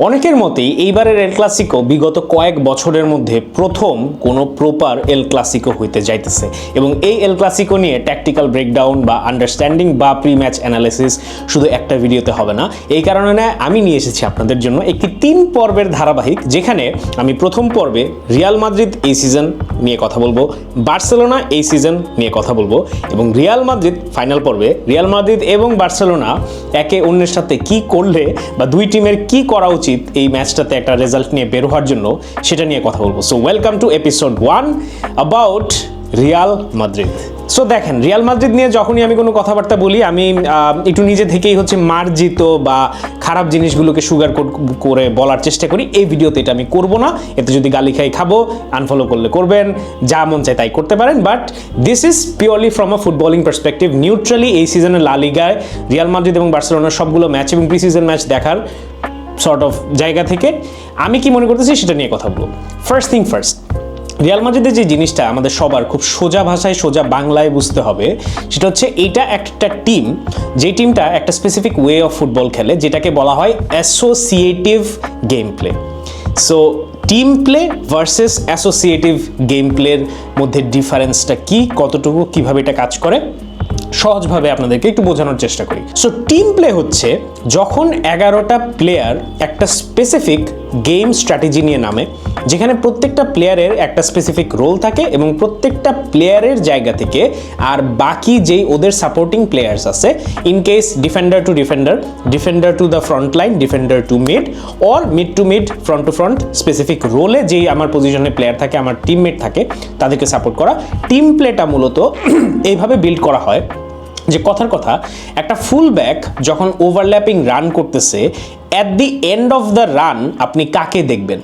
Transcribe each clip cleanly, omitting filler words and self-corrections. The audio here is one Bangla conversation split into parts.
অনেকের মতেই এইবারের এল ক্লাসিকো বিগত কয়েক বছরের মধ্যে প্রথম কোনো প্রপার এল ক্লাসিকো হইতে যাইতেছে এবং এই এল ক্লাসিকো নিয়ে ট্যাকটিক্যাল ব্রেকডাউন বা আন্ডারস্ট্যান্ডিং বা প্রি ম্যাচ অ্যানালিসিস শুধু একটা ভিডিওতে হবে না। এই কারণে আমি নিয়ে এসেছি আপনাদের জন্য একটি 3 পর্বের ধারাবাহিক, যেখানে আমি প্রথম পর্বে রিয়াল মাদ্রিদ এই সিজন নিয়ে কথা বলবো, বার্সেলোনা এই সিজন নিয়ে কথা বলবো এবং রিয়াল মাদ্রিদ ফাইনাল পর্বে রিয়াল মাদ্রিদ এবং বার্সেলোনা একে অন্যের সাথে কি করলে বা দুই টিমের কি করা উচিত এই ম্যাচটাতে একটা রেজাল্ট নিয়ে বের হওয়ার জন্য সেটা নিয়ে কথা বলবো। So welcome to episode 1 about Real Madrid. So দেখেন, রিয়াল মাদ্রিদ নিয়ে যখনই আমি কোনো কথাবার্তা বলি আমি একটু নিজে থেকেই মার্জিত বা খারাপ জিনিসগুলোকে সুগার করে বলার চেষ্টা করি। এই ভিডিওতে এটা আমি করব না, এতে যদি গালি খাই খাবো, আনফলো করলে করবেন, যা মন চায় তাই করতে পারেন। But this is purely from a footballing perspective. Neutrally এই সিজনে লা লিগায় রিয়াল মাদ্রিদ এবং বার্সেলোনার সবগুলো ম্যাচ এবং প্রি সিজন ম্যাচ দেখার সর্ট অফ জায়গা থেকে আমি কি মনে করতেছি সেটা নিয়ে কথা বলবো। ফার্স্ট থিং ফার্স্ট, রিয়াল মাদ্রিদের যে জিনিসটা আমাদের সবার খুব সোজা ভাষায় সোজা বাংলায় বুঝতে হবে, সেটা হচ্ছে এইটা একটা টিম, যে টিমটা একটা স্পেসিফিক ওয়ে অফ ফুটবল খেলে, যেটাকে বলা হয় associative game play. So team play versus associative game প্লের মধ্যে ডিফারেন্সটা কি, কতটুকু, কিভাবে এটা কাজ করে সহজভাবে আপনাদেরকে একটু বোঝানোর চেষ্টা করি। সো টিম প্লে হচ্ছে যখন 11টা প্লেয়ার একটা স্পেসিফিক গেম স্ট্র্যাটেজি নিয়ে নামে, যেখানে প্রত্যেকটা প্লেয়ারের একটা স্পেসিফিক রোল থাকে এবং প্রত্যেকটা প্লেয়ারের জায়গা থেকে আর বাকি যেই ওদের সাপোর্টিং প্লেয়ার্স আছে, in case defender to defender, defender to the front line, defender to mid, or mid to mid, front to front, specific রোলে যেই আমার পজিশনে প্লেয়ার থাকে, আমার টিমমেট থাকে, তাদেরকে সাপোর্ট করা। টিম প্লেটা মূলত এইভাবে বিল্ড করা হয় যে, কথার কথা, একটা ফুল ব্যাক যখন ওভারল্যাপিং রান করতেছে, at the end of the run আপনি কাকে দেখবেন?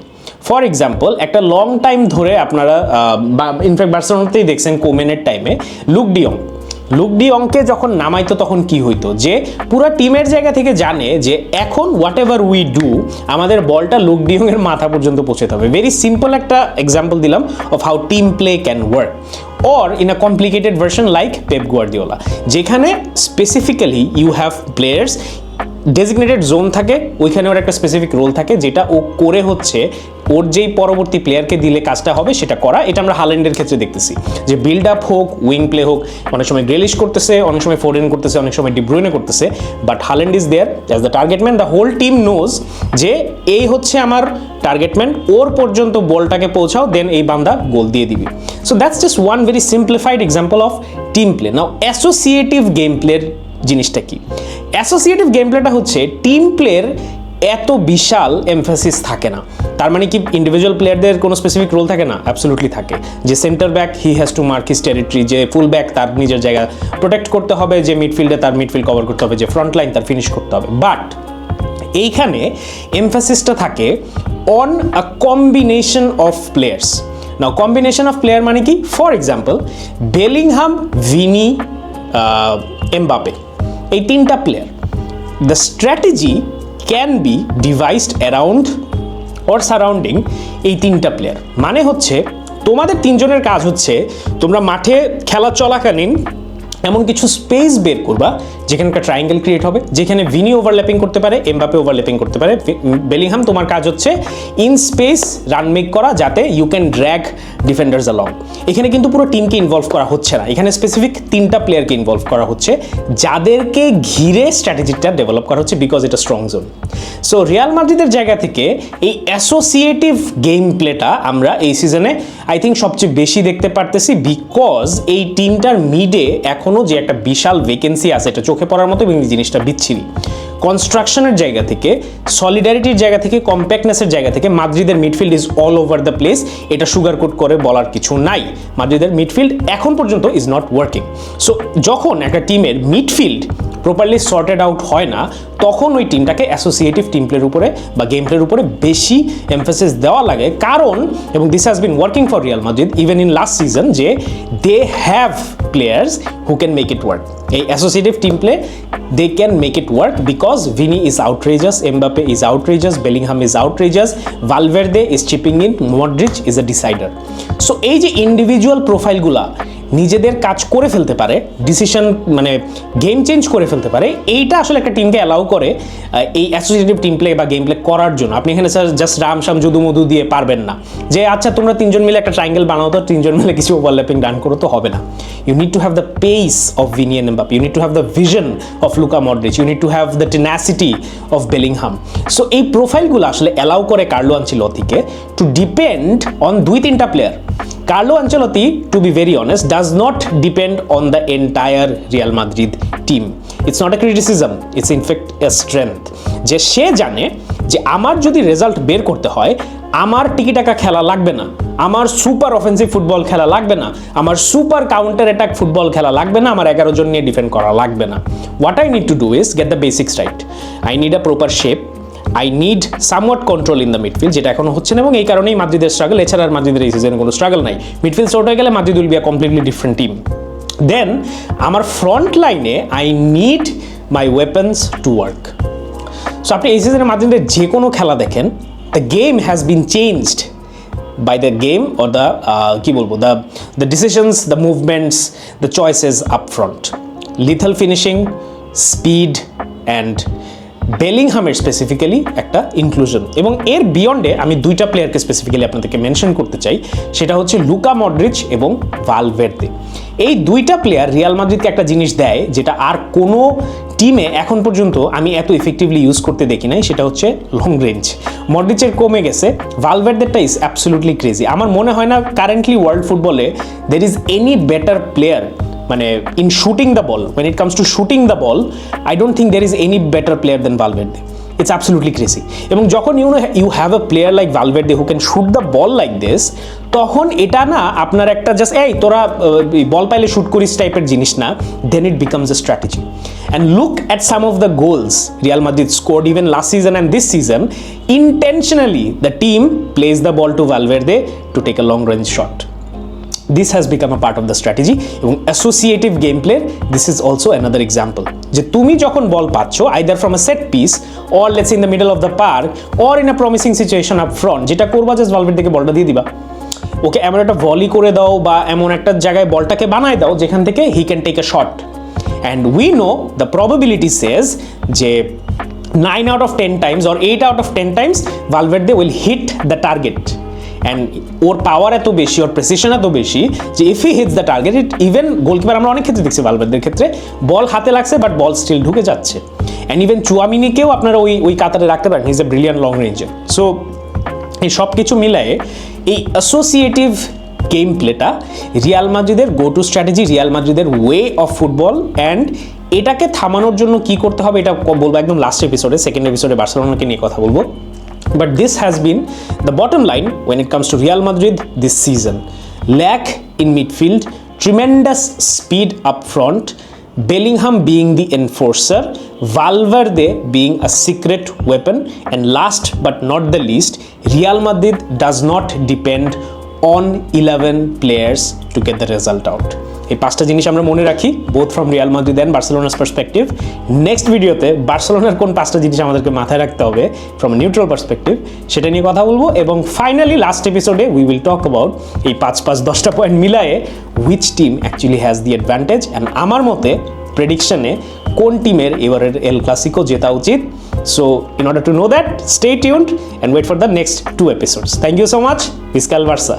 ফর এক্সাম্পল, একটা লং টাইম ধরে আপনারা ইনফ্যাক্ট বার্সেলোনাতেই দেখছেন কোমেনের টাইমে লুক ডিয়ংকে যখন নামাইতো তখন কি হইতো, যে পুরো টিমের জায়গা থেকে জানে যে এখন হোয়াট এভার উই ডু, আমাদের বলটা লুক ডিয়ংয়ের মাথা পর্যন্ত পৌঁছাতে হবে। ভেরি সিম্পল একটা এক্সাম্পল দিলাম of how team play can work. or in a complicated version like Pep Guardiola, যেখানে specifically you have players, designated zone থাকে, ওইখানে ওর একটা স্পেসিফিক রোল থাকে, যেটা ও করে হচ্ছে ওর যেই পরবর্তী প্লেয়ারকে দিলে কাজটা হবে সেটা করা। এটা আমরা হাল্যান্ডের ক্ষেত্রে দেখতেছি, যে বিল্ড আপ হোক, উইং প্লে হোক, অনেক সময় গ্রেলিশ করতেছে, অনেক সময় ফোরেন করতেছে, অনেক সময় ডি ব্রুইনে করতেছে, but Haaland is there as the target man. The whole team knows যে এই হচ্ছে আমার টার্গেট ম্যান, ওর পর্যন্ত বলটাকে পৌঁছাও, দেন এই বান্দা গোল দিয়ে দিবি। So that's just one very simplified example of team play. Now associative game প্লের জিনিসটা কি? অ্যাসোসিয়েটিভ গেম প্লেটা হচ্ছে টিম প্লের এত বিশাল এমফাসিস থাকে না। তার মানে কি ইন্ডিভিজুয়াল প্লেয়ারদের কোনো স্পেসিফিক রোল থাকে না? অ্যাবসলিউটলি থাকে। যে centre back, he has to mark his territory, যে ফুল ব্যাক তার নিজের জায়গা প্রোটেক্ট করতে হবে, যে মিডফিল্ডে তার মিডফিল্ড কভার করতে হবে, যে ফ্রন্ট লাইন তার ফিনিশ করতে হবে। বাট এইখানে এমফাসিসটা থাকে on a combination of players. Now combination of player মানে কি? For example, Bellingham, Vini, Mbappe, এই 3টা player, the strategy can be devised around or surrounding এই 3টা প্লেয়ার। মানে হচ্ছে তোমাদের 3 জনের কাজ হচ্ছে তোমরা মাঠে খেলা চলাকালীন এমন কিছু স্পেস বের করবা যেখানে একটা ট্রায়াঙ্গেল ক্রিয়েট হবে, যেখানে ভিনি ওভারল্যাপিং করতে পারে, এমবাপে ওভারল্যাপিং করতে পারে, বেলিংহাম তোমার কাজ হচ্ছে ইন স্পেস রান মেক করা, যাতে you can drag defenders along. এখানে কিন্তু পুরো টিমকে ইনভলভ করা হচ্ছে না, এখানে স্পেসিফিক 3টা প্লেয়ারকে ইনভলভ করা হচ্ছে, যাদেরকে ঘিরে স্ট্র্যাটেজিটা ডেভেলপ করা হচ্ছে, বিকজ এটা স্ট্রং জোন। সো রিয়াল মাদ্রিদের জায়গা থেকে এই অ্যাসোসিয়েটিভ গেম প্লেটা আমরা এই সিজনে আই থিঙ্ক সবচেয়ে বেশি দেখতে পারতেছি, বিকজ এই টিমটার মিডে এখনও যে একটা বিশাল ভ্যাকেন্সি আছে, এটা চোখে পড়ার মতো, এবং এই জিনিসটা বিচ্ছিরি। কনস্ট্রাকশনের জায়গা থেকে, সলিডারিটির জায়গা থেকে, কম্প্যাক্টনেসের জায়গা থেকে মাদ্রিদের midfield is all over the place. এটা সুগারকোট করে বলার কিছু নাই, মাদ্রিদের মিডফিল্ড এখন পর্যন্ত ইজ নট ওয়ার্কিং। সো যখন একটা টিমের মিডফিল্ড প্রপারলি সর্টেড আউট হয় না, তখন ওই টিমটাকে অ্যাসোসিয়েটিভ টিম প্লের উপরে বা গেম প্লের উপরে বেশি এমফাসিস দেওয়া লাগে। কারণ, এবং this has been working for Real Madrid even in last season, যে they have players who can make it work. এই associative team play they can make it work because Vini is outrageous, Mbappe is outrageous, Bellingham is outrageous, Valverde is chipping in, Modric is a decider. So এই যে ইন্ডিভিজুয়াল প্রোফাইলগুলা, নিজেদের কাজ করে ফেলতে পারে, ডিসিশন মানে গেম চেঞ্জ করে ফেলতে পারে, এইটা আসলে একটা টিমকে অ্যালাউ করে এই অ্যাসোসিয়েটিভ টিম প্লে বা গেম প্লে করার জন্য। আপনি এখানে স্যার জাস্ট রাম শাম যদু মধু দিয়ে পারবেন না যে আচ্ছা তোমরা তিনজন মিলে একটা ট্রায়াঙ্গেল বানাও, তো তিনজন মিলে কিছু ওভারল্যাপিং রান করো, তো হবে না। You need to have the pace of Vini and Mbappe, you need to have the vision of Luka Modric, you need to have the tenacity of Bellingham. So এই প্রোফাইলগুলো আসলে অ্যালাউ করে কার্লো আনচেলত্তিকে টু ডিপেন্ড অন 2-3টা player. Carlo Ancelotti, to be very honest, does not depend on the entire Real Madrid team. It's not a criticism, it's in fact a strength. যে সে জানে যে আমার যদি রেজাল্ট বের করতে হয়, আমার টিকি-টাকা খেলা লাগবে না, আমার সুপার অফেন্সিভ ফুটবল খেলা লাগবে না, আমার সুপার কাউন্টার অ্যাটাক ফুটবল খেলা লাগবে না, আমার 11 জন নিয়ে ডিফেন্ড করা লাগবে না। What I need to do is get the basics right. I need a proper shape. I need somewhat control in the midfield, যেটা এখনো হচ্ছে না, এবং এই কারণেই মাদ্রিদের স্ট্রাগল। এছাড়া আর মাদ্রিদের এই সিজনে কোনো স্ট্রাগল নাই। মিডফিল্ড শর্ট হয়ে গেলে Madrid will be a completely different team. Then আমার ফ্রন্ট লাইনে I need my weapons to work. So আপনি এই সিজনে মাদ্রিদের যে কোনো খেলা দেখেন, the game has been changed by the game or the কি বলবো, the decisions, the movements, the choices up front, lethal finishing, speed and বেলিংহামের স্পেসিফিক্যালি একটা ইনক্লুশন। এবং এর বিয়ন্ডে আমি 2টা প্লেয়ারকে স্পেসিফিক্যালি আপনাদেরকে মেনশন করতে চাই, সেটা হচ্ছে লুকা মডরিচ এবং ভালভের্দে। এই 2টা প্লেয়ার রিয়াল মাদ্রিদকে একটা জিনিস দেয় যেটা আর কোনো টিমে এখন পর্যন্ত আমি এত ইফেক্টিভলি ইউজ করতে দেখি নাই, সেটা হচ্ছে লং রেঞ্জ। মডরিচের কমে গেছে, ভালভের্দেরটা ইজ অ্যাবসলিউটলি ক্রেজি। আমার মনে হয় না কারেন্টলি ওয়ার্ল্ড ফুটবলে there is any better player, মানে in shooting the ball, when it comes to shooting the ball, I don't think there is any better player than Valverde. It's absolutely crazy. এবং যখন you have a player like Valverde who can shoot the ball like this, তখন এটা না আপনার একটা জাস্ট এই তোরা বল পাইলে শুট করিস টাইপের জিনিস না, then it becomes a strategy. And look at some of the goals Real Madrid scored even last season and this season. Intentionally the team plays the ball to Valverde to take a long range shot. This has become a part of the strategy. এবং associative gameplay, this is also another example. যে তুমি যখন বল পাচ্ছ either from a set piece or let's say in the middle of the park or in a promising situation up front, যেটা করবা জাস্ট ভালভের্দে থেকে বলটা দিয়ে দিবা, ওকে এমন একটা ভলি করে দাও বা এমন একটা জায়গায় বলটাকে বানায় দাও যেখান থেকে he can take a shot. And we know the probability says যে 9 out of 10 times or 8 out of 10 times Valverde will hit the target. And ওর পাওয়ার এত বেশি, ওর প্রেসিশন এত বেশি যে if he hits the target, it even goalkeeper আমরা অনেক ক্ষেত্রে দেখছি ভালভের্দের ক্ষেত্রে বল হাতে লাগছে বাট বল স্টিল ঢুকে যাচ্ছে। অ্যান্ড ইভেন চুয়ামিনিকেও আপনারা ওই কাতারে রাখতে পারেন, he is a brilliant long ranger. So এই সব কিছু মিলায়ে এই অ্যাসোসিয়েটিভ গেম প্লেটা রিয়াল মাদ্রিদের গো টু স্ট্র্যাটেজি, রিয়াল মাদ্রিদের ওয়ে অফ ফুটবল। অ্যান্ড এটাকে থামানোর জন্য কি করতে হবে এটা বলবো একদম লাস্ট এপিসোডে, সেকেন্ড এপিসোডে বার্সেলোনাকে নিয়ে কথা বলবো। But this has been the bottom line when it comes to Real Madrid this season. Lack in midfield, tremendous speed up front, Bellingham being the enforcer, Valverde being a secret weapon, and last but not the least, Real Madrid does not depend on 11 players to get the result out. এই 5টা জিনিস আমরা মনে রাখি both from Real Madrid and Barcelona's perspective. Next ভিডিওতে বার্সেলোনার কোন 5টা জিনিস আমাদেরকে মাথায় রাখতে হবে ফ্রম নিউট্রাল পার্সপেক্টিভ সেটা নিয়ে কথা বলবো। এবং ফাইনালি লাস্ট এপিসোডে উই উইল টক অ্যাবাউট এই 5-10টা পয়েন্ট মিলায়ে which team actually has the advantage, and আমার মতে প্রেডিকশনে কোন টিমের এবারের এল ক্লাসিকো জেতা উচিত। So in order to know that, stay tuned and wait for the next 2 episodes. Thank you so much. Visca el Barça.